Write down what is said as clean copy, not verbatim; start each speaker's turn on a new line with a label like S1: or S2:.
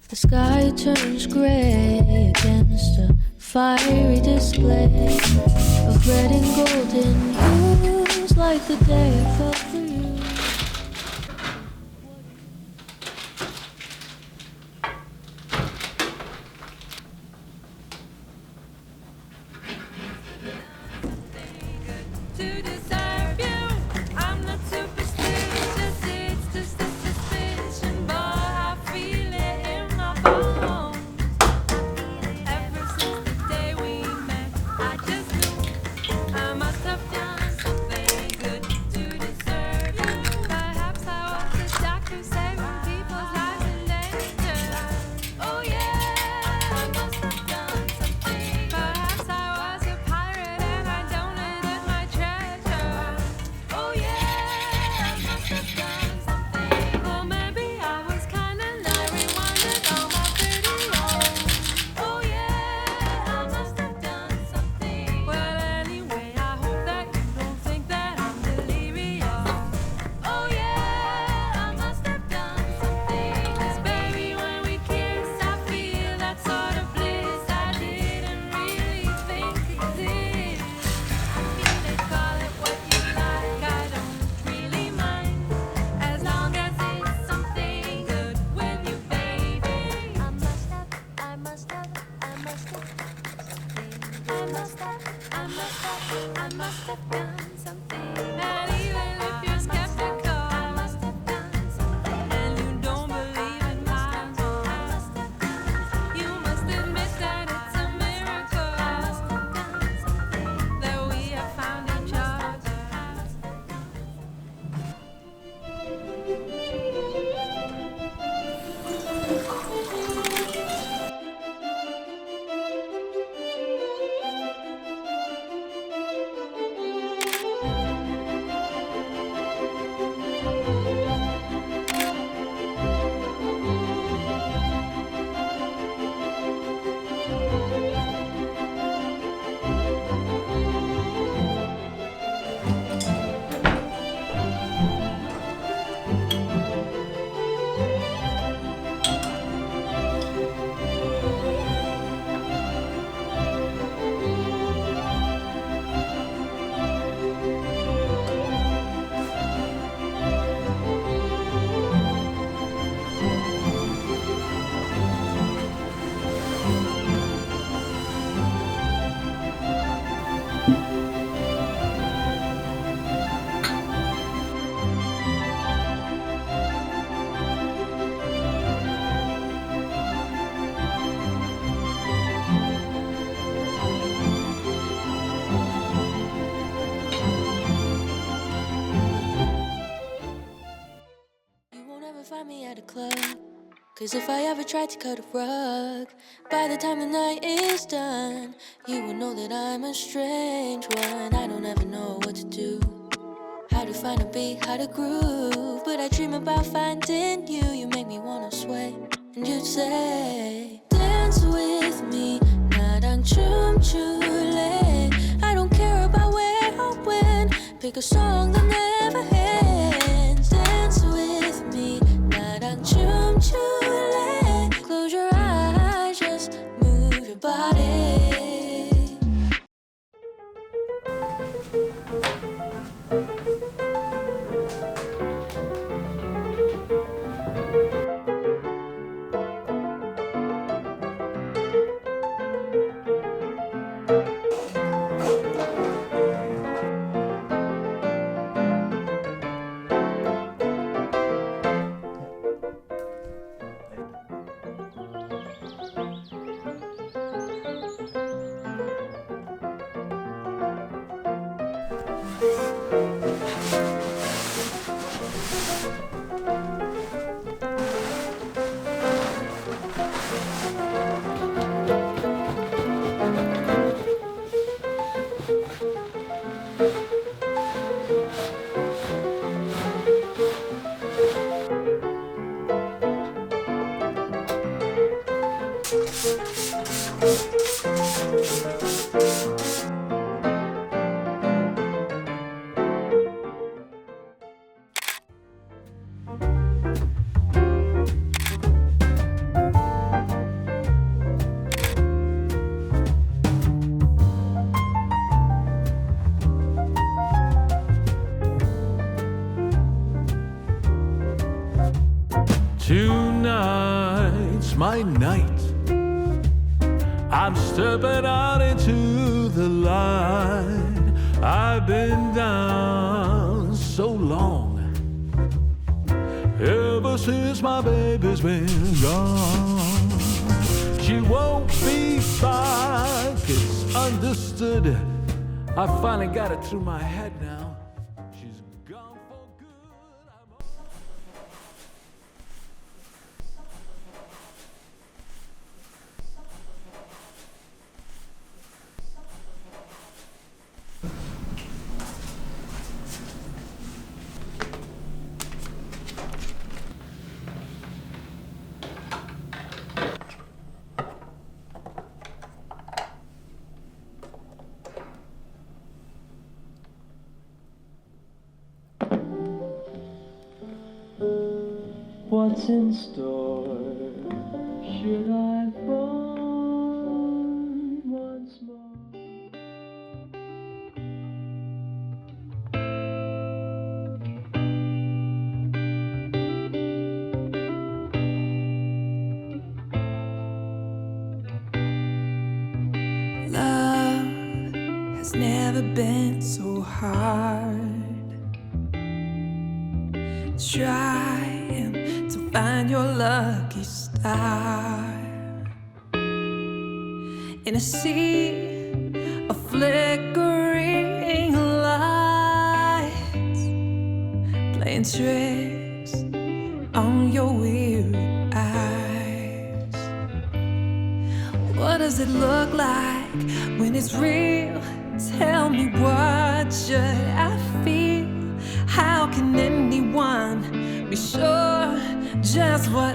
S1: The sky turns gray against a fiery display of red and golden hues, like the day I fell for you. Find me at a club, 'cause if I ever tried to cut a rug, by the time the night is done, you will know that I'm a strange one. I don't ever know what to do, how to find a beat, how to groove, but I dream about finding you. You make me wanna sway, and you'd say, dance with me, 나랑 춤출래. I don't care about where or when, pick a song that never ends. Dance with me, 나랑 춤출래. Close your eyes, just move your body.
S2: Tonight's my night. I'm stepping out into the light. I've been down so long, ever since my baby's been gone. She won't be back, it's understood. I finally got it through my head now. She's gone for good.
S3: What's in store? Should I fall once more?
S4: Love has never been so hard. Trying to find your lucky star in a sea of flickering lights, playing tricks on your weary eyes. What does it look like when it's real? Tell me, what should I feel? How can anyone be sure just what